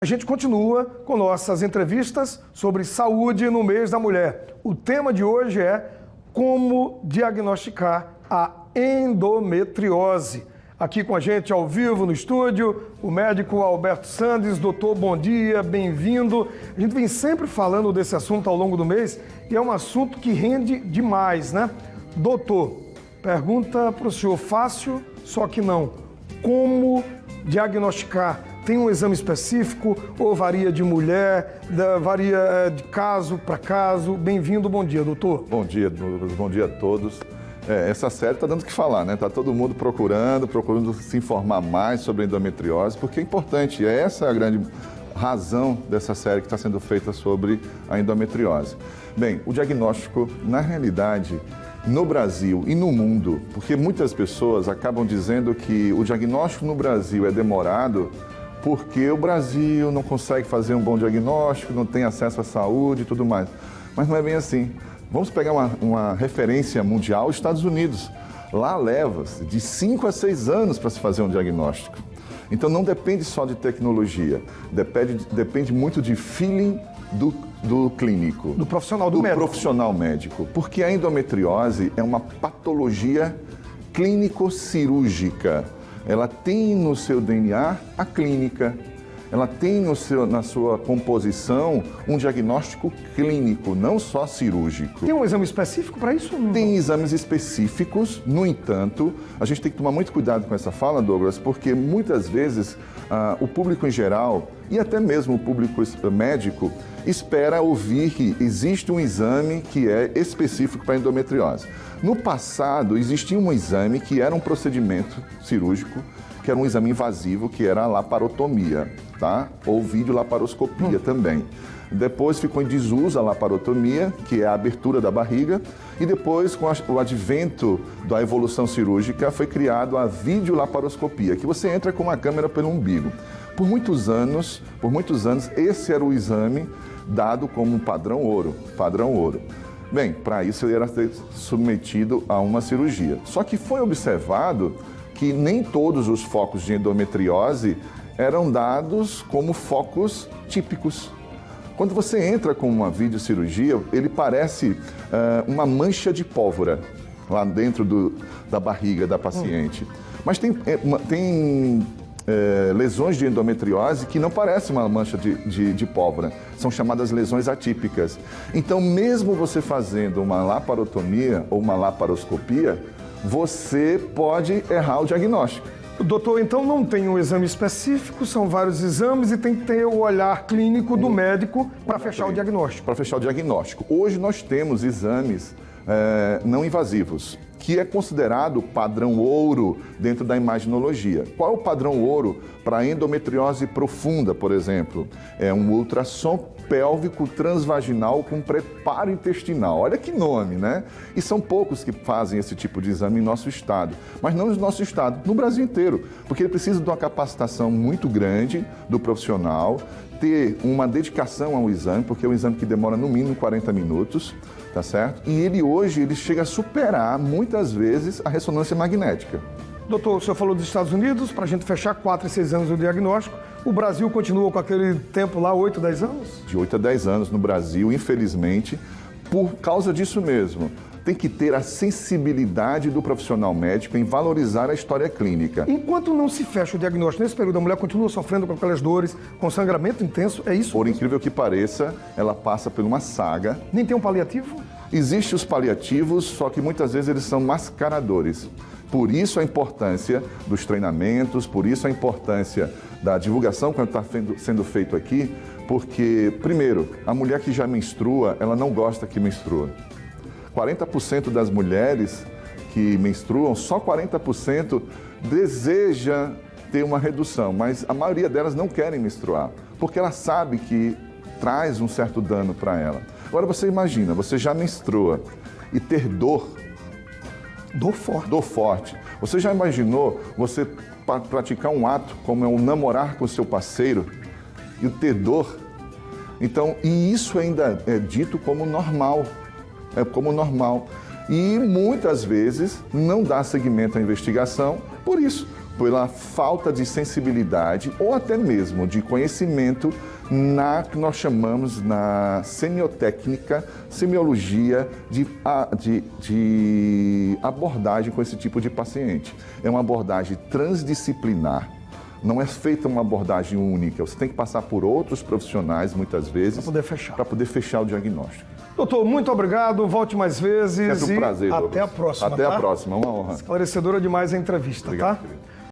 A gente continua com nossas entrevistas sobre saúde no mês da mulher. O tema de hoje é como diagnosticar a endometriose. Aqui com a gente ao vivo no estúdio, o médico Alberto Sandes. Doutor, bom dia, bem-vindo. A gente vem sempre falando desse assunto ao longo do mês e é um assunto que rende demais, né? Doutor, pergunta para o senhor fácil, só que não. Como diagnosticar? Tem um exame específico ou varia de mulher, varia de caso para caso? Bem-vindo, bom dia, doutor. Bom dia, bom dia a todos. Essa série está dando o que falar, né? Está todo mundo procurando se informar mais sobre a endometriose, porque é importante, essa é a grande razão dessa série que está sendo feita sobre a endometriose. Bem, o diagnóstico, na realidade, no Brasil e no mundo, porque muitas pessoas acabam dizendo que o diagnóstico no Brasil é demorado porque o Brasil não consegue fazer um bom diagnóstico, não tem acesso à saúde e tudo mais. Mas não é bem assim. Vamos pegar uma referência mundial, os Estados Unidos. Lá leva-se de 5 a 6 anos para se fazer um diagnóstico. Então não depende só de tecnologia, depende muito de feeling do clínico. Do profissional do médico. Do profissional médico. Porque a endometriose é uma patologia clínico-cirúrgica. Ela tem no seu DNA a clínica, ela tem na sua composição um diagnóstico clínico, não só cirúrgico. Tem um exame específico para isso? Tem exames específicos, no entanto, a gente tem que tomar muito cuidado com essa fala, Douglas, porque muitas vezes o público em geral, e até mesmo o público médico, espera ouvir que existe um exame que é específico para endometriose. No passado, existia um exame que era um procedimento cirúrgico, que era um exame invasivo, que era a laparotomia, tá? Ou videolaparoscopia também. Depois ficou em desuso a laparotomia, que é a abertura da barriga, e depois, com o advento da evolução cirúrgica, foi criado a videolaparoscopia, que você entra com uma câmera pelo umbigo. Por muitos anos, esse era o exame dado como padrão ouro. Bem, para isso ele era submetido a uma cirurgia. Só que foi observado que nem todos os focos de endometriose eram dados como focos típicos. Quando você entra com uma videocirurgia, ele parece uma mancha de pólvora lá dentro da barriga da paciente. Mas tem lesões de endometriose que não parecem uma mancha de pólvora, são chamadas lesões atípicas. Então, mesmo você fazendo uma laparotomia ou uma laparoscopia, você pode errar o diagnóstico. Doutor, então não tem um exame específico, são vários exames e tem que ter o olhar clínico do médico para fechar o diagnóstico. Para fechar o diagnóstico. Hoje nós temos exames não invasivos, que é considerado padrão ouro dentro da imaginologia. Qual é o padrão ouro para endometriose profunda, por exemplo? É um ultrassom pélvico transvaginal com preparo intestinal. Olha que nome, né? E são poucos que fazem esse tipo de exame em nosso estado, mas não no nosso estado, no Brasil inteiro, porque ele precisa de uma capacitação muito grande do profissional, ter uma dedicação ao exame, porque é um exame que demora no mínimo 40 minutos, tá certo? E ele chega a superar, muitas vezes, a ressonância magnética. Doutor, o senhor falou dos Estados Unidos, para a gente fechar 4 e 6 anos do diagnóstico. O Brasil continua com aquele tempo lá, 8, 10 anos? De 8 a 10 anos no Brasil, infelizmente, por causa disso mesmo. Tem que ter a sensibilidade do profissional médico em valorizar a história clínica. Enquanto não se fecha o diagnóstico, nesse período a mulher continua sofrendo com aquelas dores, com sangramento intenso, é isso? Por incrível que pareça, ela passa por uma saga. Nem tem um paliativo? Existem os paliativos, só que muitas vezes eles são mascaradores. Por isso a importância dos treinamentos, por isso a importância da divulgação que está sendo feito aqui, porque, primeiro, a mulher que já menstrua, ela não gosta que menstrua. 40% das mulheres que menstruam, só 40% deseja ter uma redução, mas a maioria delas não querem menstruar, porque ela sabe que traz um certo dano para ela. Agora você imagina, você já menstrua e ter dor. Dor forte. Dor forte. Você já imaginou você praticar um ato como é o namorar com seu parceiro e ter dor? Então, e isso ainda é dito como normal. É como normal. E muitas vezes não dá seguimento à investigação por isso, pela falta de sensibilidade ou até mesmo de conhecimento na que nós chamamos na semiotécnica, semiologia de abordagem com esse tipo de paciente. É uma abordagem transdisciplinar. Não é feita uma abordagem única. Você tem que passar por outros profissionais, muitas vezes, para poder fechar o diagnóstico. Doutor, muito obrigado. Volte mais vezes. É um prazer, e até Douglas. a próxima. Até a próxima. Uma honra. Esclarecedora demais a entrevista, Obrigado, tá? querido.